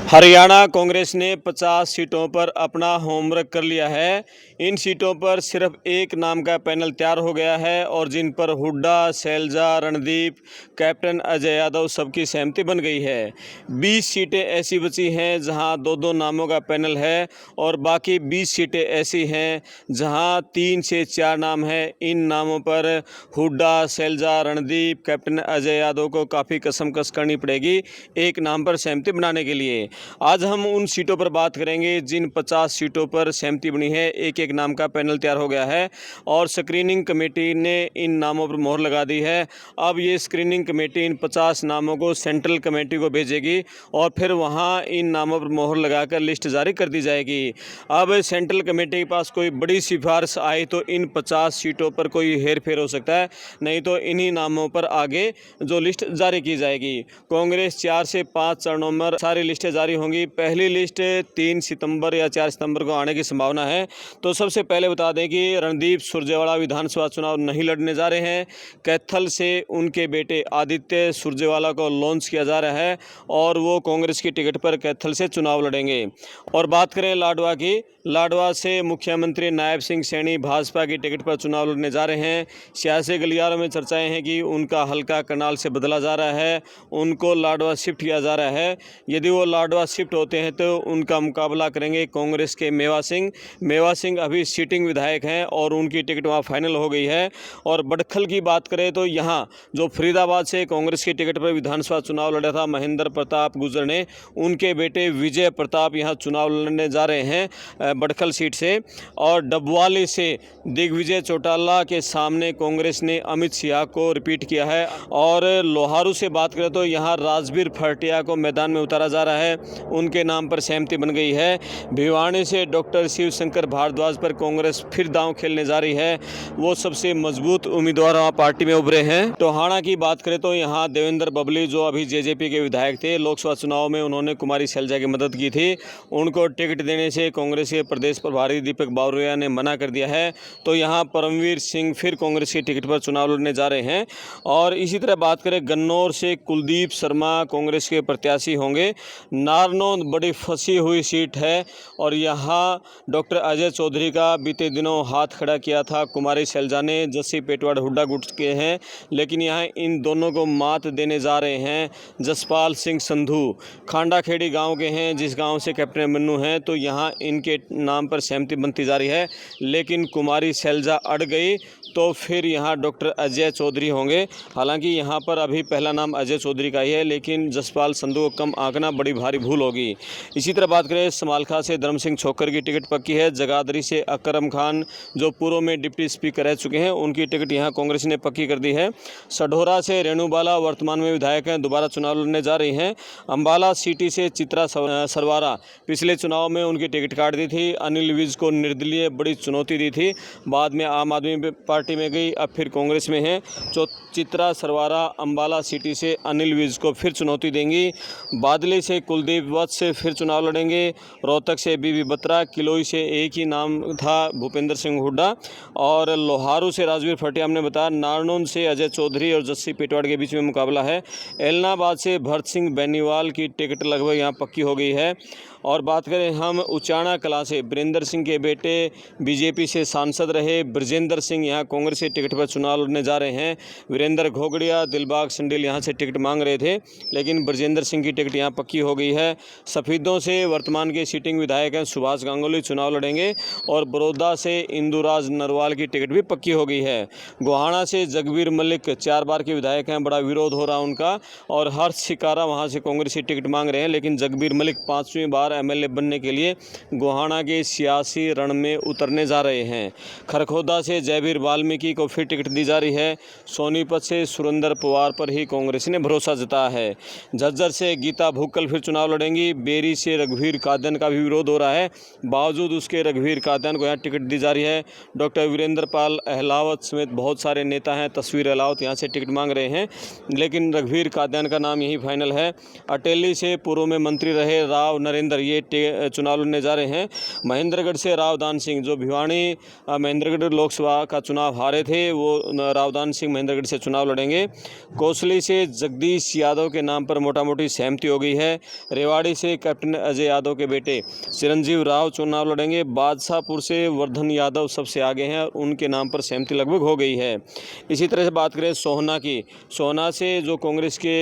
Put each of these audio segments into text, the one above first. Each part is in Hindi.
हरियाणा कांग्रेस ने 50 सीटों पर अपना होमवर्क कर लिया है। इन सीटों पर सिर्फ एक नाम का पैनल तैयार हो गया है और जिन पर हुड्डा, शैलजा, रणदीप, कैप्टन अजय यादव सबकी सहमति बन गई है। 20 सीटें ऐसी बची हैं जहां दो दो नामों का पैनल है और बाकी 20 सीटें ऐसी हैं जहां 3 से 4 नाम हैं। इन नामों पर हुड्डा, शैलजा, रणदीप, कैप्टन अजय यादव को काफ़ी कसमकस करनी पड़ेगी एक नाम पर सहमति बनाने के लिए। आज हम उन सीटों पर बात करेंगे जिन 50 सीटों पर सहमति बनी है। एक एक नाम का पैनल तैयार हो गया है और स्क्रीनिंग कमेटी ने इन नामों पर मोहर लगा दी है। अब ये स्क्रीनिंग कमेटी इन 50 नामों को सेंट्रल कमेटी को भेजेगी और फिर वहाँ इन नामों पर मोहर लगाकर लिस्ट जारी कर दी जाएगी। अब सेंट्रल कमेटी के पास कोई बड़ी सिफारिश आई तो इन 50 सीटों पर कोई हेर फेर हो सकता है, नहीं तो इन्हीं नामों पर आगे जो लिस्ट जारी की जाएगी। कांग्रेस 4 से 5 चरणों में सारी लिस्टें जारी होंगी। पहली लिस्ट 3 सितंबर या 4 सितंबर को आने की संभावना है। तो सबसे पहले बता दें कि रणदीप सुरजेवाला विधानसभा चुनाव नहीं लड़ने जा रहे हैं। कैथल से उनके बेटे आदित्य सुरजेवाला को लॉन्च किया जा रहा है और वो कांग्रेस की टिकट पर कैथल से चुनाव लड़ेंगे। और बात करें लाडवा की, लाडवा से मुख्यमंत्री नायब सिंह सैनी भाजपा की टिकट पर चुनाव लड़ने जा रहे हैं। सियासी गलियारों में चर्चाएं हैं कि उनका हल्का करनाल से बदला जा रहा है, उनको लाडवा शिफ्ट किया जा रहा है। यदि वो लाडवा शिफ्ट होते हैं तो उनका मुकाबला करेंगे कांग्रेस के मेवा सिंह। मेवा सिंह अभी सिटिंग विधायक हैं और उनकी टिकट वहाँ फाइनल हो गई है। और बडखल की बात करें तो यहाँ जो फरीदाबाद से कांग्रेस की टिकट पर विधानसभा चुनाव लड़ा था महेंद्र प्रताप गुर्जर ने, उनके बेटे विजय प्रताप यहाँ चुनाव लड़ने जा रहे हैं बडखल सीट से। और डबवाली से दिग्विजय चौटाला के सामने कांग्रेस ने अमित सिंह को रिपीट किया है। और लोहारू से बात करें तो यहाँ राजबीर फरटिया को मैदान में उतारा जा रहा है, उनके नाम पर सहमति बन गई है। भिवानी से डॉक्टर शिवशंकर भारद्वाज पर कांग्रेस फिर दांव खेलने जा रही है, वो सबसे मजबूत उम्मीदवार वहाँ पार्टी में उभरे हैं। टोहाना की बात करें तो यहाँ देवेंद्र बबली जो अभी जेजेपी के विधायक थे, लोकसभा चुनाव में उन्होंने कुमारी शैलजा की मदद की थी, उनको टिकट देने से कांग्रेस के प्रदेश प्रभारी दीपक बावरिया ने मना कर दिया है। तो यहाँ परमवीर सिंह फिर कांग्रेस की टिकट पर चुनाव लड़ने जा रहे हैं। और इसी तरह बात करें गन्नौर से कुलदीप शर्मा कांग्रेस के प्रत्याशी होंगे। नारनौंद बड़ी फंसी हुई सीट है और यहाँ डॉक्टर अजय चौधरी का बीते दिनों हाथ खड़ा किया था कुमारी शैलजा ने, जस्सी पेटवाड़ हुड्डा गुट के हैं, लेकिन यहाँ इन दोनों को मात देने जा रहे हैं जसपाल सिंह संधू। खांडा खेड़ी गांव के हैं जिस गांव से कैप्टन मन्नू हैं, तो यहाँ इनके नाम पर सहमति बनती जा रही है, लेकिन कुमारी शैलजा अड़ गई तो फिर यहाँ डॉक्टर अजय चौधरी होंगे। हालांकि यहाँ पर अभी पहला नाम अजय चौधरी का ही है, लेकिन जसपाल संधू को कम आंकना बड़ी भारी भूल होगी। इसी तरह बात करें समालखा से धर्म सिंह छोकर की टिकट पक्की है। जगाधरी से अकरम खान जो पूर्व में डिप्टी स्पीकर रह चुके हैं, उनकी टिकट यहाँ कांग्रेस ने पक्की कर दी है। सढौरा से रेणुबाला वर्तमान में विधायक हैं, दोबारा चुनाव लड़ने जा रही हैं। अम्बाला सिटी से चित्रा सरवारा पिछले चुनाव में उनकी टिकट काट दी थी, अनिल विज को निर्दलीय बड़ी चुनौती दी थी, बाद में आम आदमी पार्टी में गई, अब फिर कांग्रेस में है। तो चित्रा सरवारा अम्बाला सिटी से अनिल विज को फिर चुनौती देंगी। बादली से कुलदीप वत्स से फिर चुनाव लड़ेंगे। रोहतक से बीबी बत्रा, किलोई से एक ही नाम था भूपेंद्र सिंह हुड्डा, और लोहारू से राजवीर फटिया हमने बताया। नारनौंद से अजय चौधरी और जस्सी पेटवाड़ के बीच में मुकाबला है। एलनाबाद से भरत सिंह बेनीवाल की टिकट लगभग यहाँ पक्की हो गई है। और बात करें हम उचाना कला से वीरेंद्र सिंह के बेटे बीजेपी से सांसद रहे ब्रजेंद्र सिंह यहाँ कांग्रेस की टिकट पर चुनाव लड़ने जा रहे हैं। वीरेंद्र घोगड़िया, दिलबाग संडील यहाँ से टिकट मांग रहे थे, लेकिन ब्रजेंद्र सिंह की टिकट यहाँ पक्की हो गई है। सफीदों से वर्तमान के सिटिंग विधायक हैं सुभाष गांगुली चुनाव लड़ेंगे। और बड़ौदा से इंदुराज नरवाल की टिकट भी पक्की हो गई है। गोहाना से जगबीर मलिक 4 बार के विधायक हैं, बड़ा विरोध हो रहा उनका, और हर्ष शिकारा वहाँ से कांग्रेस की टिकट मांग रहे हैं, लेकिन जगबीर मलिक 5वीं बार एमएलए बनने के लिए गोहाना के सियासी रण में उतरने जा रहे हैं। खरखोदा से जयवीर वाल्मीकि को फिर टिकट दी जा रही है। सोनीपत से सुरेंद्र पवार पर ही कांग्रेस ने भरोसा जताया है। झज्जर से गीता भुक्कल फिर चुनाव लड़ेंगी। बेरी से रघुवीर कादन का भी विरोध हो रहा है, बावजूद उसके रघुवीर कादन को यहाँ टिकट दी जा रही है। डॉक्टर वीरेंद्र पाल अहलावत समेत बहुत सारे नेता हैं, तस्वीर अहलावत यहाँ से टिकट मांग रहे हैं, लेकिन रघुवीर कादन का नाम यही फाइनल है। अटेली से पूर्व में मंत्री रहे राव नरेंद्र ये चुनाव लड़ने जा रहे हैं। महेंद्रगढ़ से रावदान सिंह जो भिवानी महेंद्रगढ़ लोकसभा का चुनाव हारे थे, वो रावदान सिंह महेंद्रगढ़ से चुनाव लड़ेंगे। कोसली से जगदीश यादव के नाम पर मोटा मोटी सहमति हो गई है। रेवाड़ी से कैप्टन अजय यादव के बेटे चिरंजीव राव चुनाव लड़ेंगे। बादशाहपुर से वर्धन यादव सबसे आगे हैं और उनके नाम पर सहमति लगभग हो गई है। इसी तरह से बात करें सोहना की, सोहना से जो कांग्रेस के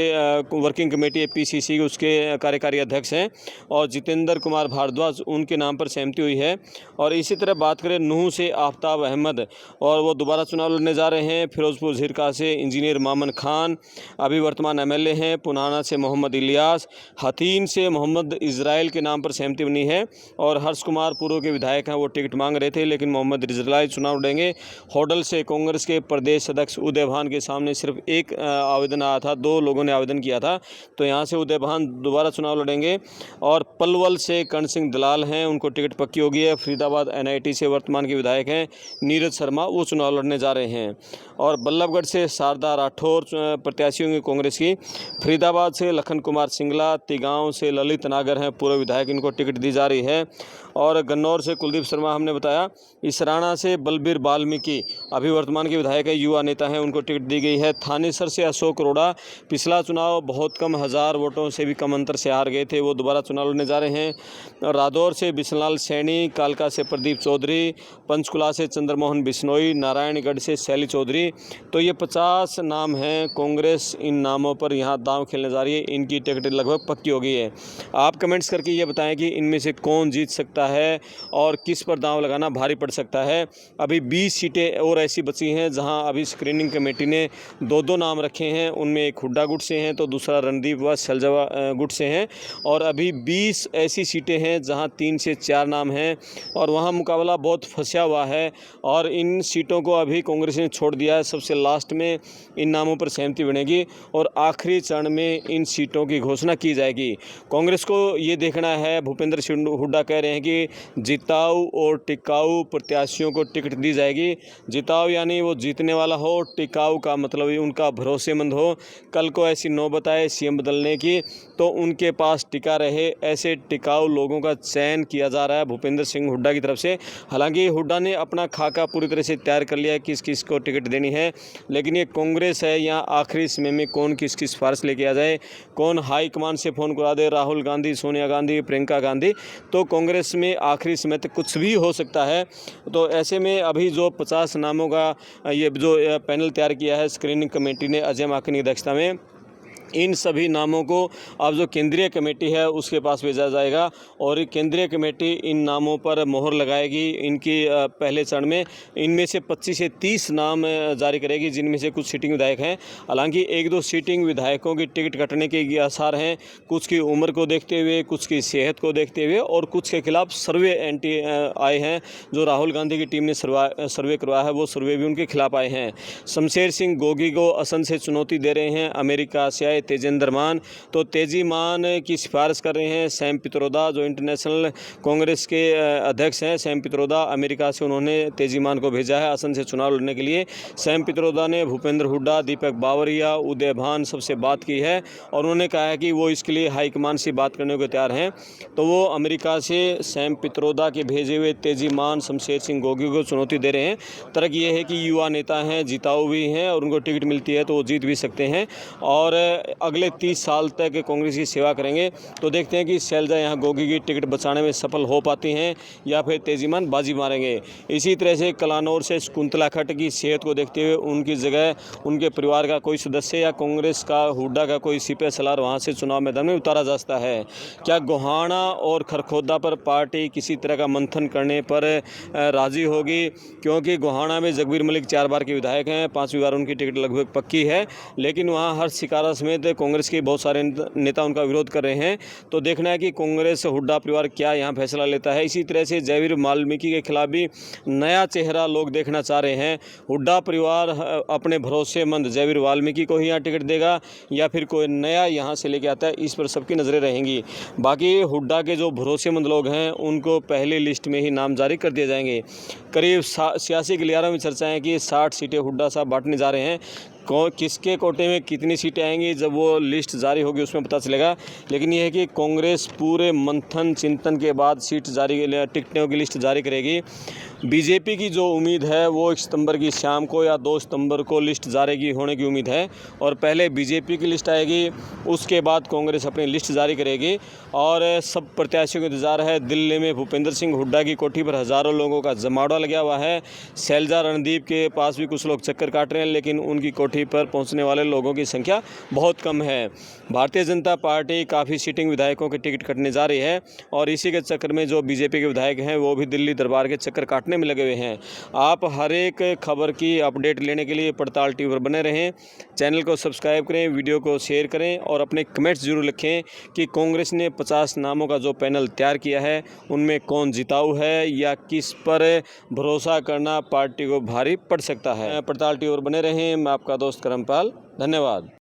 वर्किंग कमेटी है PCC उसके कार्यकारी अध्यक्ष हैं और जितेंद्र कुमार भारद्वाज, उनके नाम पर सहमति हुई है। और इसी तरह बात करें नूह से आफ्ताब अहमद, और वो दोबारा चुनाव लड़ने जा रहे हैं। फिरोजपुर झिरका से इंजीनियर मामन खान अभी वर्तमान MLA हैं। पुनाना से मोहम्मद इलियास, हथीन से मोहम्मद इजराइल के नाम पर सहमति बनी है। और हर्ष कुमार पूर्व के विधायक हैं, वो टिकट मांग रहे थे लेकिन मोहम्मद इजराइल चुनाव लड़ेंगे। होडल से कांग्रेस के प्रदेश अध्यक्ष उदय भान के सामने सिर्फ एक आवेदन आया था, 2 लोगों ने आवेदन किया था, तो यहाँ से उदय भान दोबारा चुनाव लड़ेंगे। और पलवल से कर्ण सिंह दलाल हैं, उनको टिकट पक्की होगी है। फरीदाबाद NIT से वर्तमान के विधायक हैं नीरज शर्मा, वो चुनाव लड़ने जा रहे हैं। और बल्लभगढ़ से शारदा राठौर प्रत्याशी होंगे कांग्रेस की। फरीदाबाद से लखन कुमार सिंगला, तिगांव से ललित नागर हैं पूर्व विधायक, इनको टिकट दी जा रही है। और गन्नौर से कुलदीप शर्मा हमने बताया। इसराना से बलबीर वाल्मीकि अभी वर्तमान के विधायक है, युवा नेता हैं, उनको टिकट दी गई है। थानेसर से अशोक अरोड़ा, पिछला चुनाव बहुत कम 1000 वोटों से भी कम अंतर से हार गए थे, वो दोबारा चुनाव लड़ने जा रहे हैं। रादौर से बिशनलाल सैनी, कालका से प्रदीप चौधरी, पंचकुला से चंद्रमोहन बिश्नोई, नारायणगढ़ से शैली चौधरी। तो ये 50 नाम हैं। कांग्रेस इन नामों पर यहाँ दांव खेलने जा रही है, इनकी टिकट लगभग पक्की हो गई है। आप कमेंट्स करके ये बताएं कि इनमें से कौन जीत सकता है और किस पर दांव लगाना भारी पड़ सकता है। अभी 20 सीटें और ऐसी बची हैं जहां अभी स्क्रीनिंग कमेटी ने 2-2 नाम रखे हैं, उनमें एक हुड्डा गुट से हैं तो दूसरा रणदीप व सलजवा गुट से हैं। और अभी 20 ऐसी सीटें हैं जहां 3 से 4 नाम हैं और वहां मुकाबला बहुत फंसा हुआ है। और इन सीटों को अभी कांग्रेस ने छोड़ दिया है, सबसे लास्ट में इन नामों पर सहमति बनेगी और आखिरी चरण में इन सीटों की घोषणा की जाएगी। कांग्रेस को ये देखना है, भूपेंद्र सिंह हुड्डा कह रहे हैं कि जिताऊ और टिकाऊ प्रत्याशियों को टिकट दी जाएगी। जिताऊ यानी वो जीतने वाला हो, टिकाऊ का मतलब उनका भरोसेमंद हो, कल को ऐसी नौबत आए CM बदलने की तो उनके पास टिका रहे, ऐसे टिकाऊ लोगों का चयन किया जा रहा है भूपेंद्र सिंह हुड्डा की तरफ से। हालांकि हुड्डा ने अपना खाका पूरी तरह से तैयार कर लिया है किस किस को टिकट देनी है, लेकिन ये कांग्रेस है, यहाँ आखिरी समय में कौन किस किस सिफारिश लेके आ जाए, कौन हाईकमान से फ़ोन करा दे, राहुल गांधी, सोनिया गांधी, प्रियंका गांधी, तो कांग्रेस में आखिरी समय तक कुछ भी हो सकता है। तो ऐसे में अभी जो 50 नामों का ये जो पैनल तैयार किया है स्क्रीनिंग कमेटी ने अजय माकन की अध्यक्षता में, इन सभी नामों को अब जो केंद्रीय कमेटी है उसके पास भेजा जाएगा और केंद्रीय कमेटी इन नामों पर मोहर लगाएगी। इनकी पहले चरण में इनमें से 25 से 30 नाम जारी करेगी, जिनमें से कुछ सिटिंग विधायक हैं। हालांकि 1-2 सिटिंग विधायकों की टिकट कटने के आसार हैं, कुछ की उम्र को देखते हुए, कुछ की सेहत को देखते हुए और कुछ के खिलाफ सर्वे एंटी आए हैं। जो राहुल गांधी की टीम ने सर्वे करवाया है वो सर्वे भी उनके खिलाफ आए हैं। शमशेर सिंह गोगी को असम से चुनौती दे रहे हैं, अमेरिका से आए तेजेंद्र मान, तो तेजी मान की सिफारिश कर रहे हैं सैम पित्रोदा, जो इंटरनेशनल कांग्रेस के अध्यक्ष हैं। सैम पित्रोदा अमेरिका से उन्होंने तेजी मान को भेजा है असम से चुनाव लड़ने के लिए। सैम पित्रोदा ने भूपेंद्र हुड्डा, दीपक बावरिया, उदय भान सबसे बात की है और उन्होंने कहा है कि वो इसके लिए हाईकमान से बात करने को तैयार हैं। तो वो अमेरिका से सैम पित्रोदा के भेजे हुए तेजी मान शमशेर सिंह गोगी को चुनौती दे रहे हैं। तर्क ये है कि युवा नेता हैं, जिताऊ भी हैं और उनको टिकट मिलती है तो वो जीत भी सकते हैं और अगले 30 साल तक कांग्रेस की सेवा करेंगे। तो देखते हैं कि शैलजा यहाँ गोगी की टिकट बचाने में सफल हो पाती हैं या फिर तेजीमान बाजी मारेंगे। इसी तरह से कलानौर से शकुंतला खट की सेहत को देखते हुए उनकी जगह उनके परिवार का कोई सदस्य या कांग्रेस का हुड्डा का कोई सिपह सलार वहाँ से चुनाव मैदान में उतारा जा सकता है। क्या गोहाना और खरखोदा पर पार्टी किसी तरह का मंथन करने पर राजी होगी? क्योंकि गोहाना में जगबीर मलिक 4 बार के विधायक हैं, 5वीं बार उनकी टिकट लगभग पक्की है, लेकिन वहाँ हर्ष शिकारा समेत कांग्रेस के बहुत सारे नेता उनका विरोध कर रहे हैं। तो देखना है कि कांग्रेस हुड्डा परिवार क्या यहाँ फैसला लेता है। इसी तरह से जयवीर वाल्मीकि के खिलाफ भी नया चेहरा लोग देखना चाह रहे हैं। हुड्डा परिवार अपने भरोसेमंद जयवीर वाल्मीकि को ही यहाँ टिकट देगा या फिर कोई नया यहाँ से लेके आता है, इस पर सबकी नज़रें रहेंगी। बाकी हुड्डा के जो भरोसेमंद लोग हैं उनको पहली लिस्ट में ही नाम जारी कर दिए जाएंगे। करीब सियासी गलियारों में चर्चा है कि 60 सीटें हुड्डा साहब बांटने जा रहे हैं। किसके कोटे में कितनी सीटें आएंगी जब वो लिस्ट जारी होगी उसमें पता चलेगा। लेकिन ये है कि कांग्रेस पूरे मंथन चिंतन के बाद टिकटों की लिस्ट जारी करेगी। बीजेपी की जो उम्मीद है वो 1 सितंबर की शाम को या 2 सितंबर को लिस्ट जारी होने की उम्मीद है, और पहले बीजेपी की लिस्ट आएगी, उसके बाद कांग्रेस अपनी लिस्ट जारी करेगी। और सब प्रत्याशियों को इंतजार है। दिल्ली में भूपेंद्र सिंह हुड्डा की कोठी पर हज़ारों लोगों का जमावड़ा लगा हुआ है। शैलजा रणदीप के पास भी कुछ लोग चक्कर काट रहे हैं, लेकिन उनकी कोठी पर पहुंचने वाले लोगों की संख्या बहुत कम है। भारतीय जनता पार्टी काफ़ी सीटिंग विधायकों के टिकट कटने जा रही है, और इसी के चक्कर में जो बीजेपी के विधायक हैं वो भी दिल्ली दरबार के चक्कर काटने में लगे हुए हैं। आप हर एक खबर की अपडेट लेने के लिए पड़ताल टीवी पर बने रहें। चैनल को सब्सक्राइब करें, वीडियो को शेयर करें और अपने कमेंट्स जरूर लिखें कि कांग्रेस ने 50 नामों का जो पैनल तैयार किया है उनमें कौन जिताऊ है या किस पर भरोसा करना पार्टी को भारी पड़ सकता है। पड़ताल टीवी पर बने रहें। मैं आपका दोस्त करमपाल, धन्यवाद।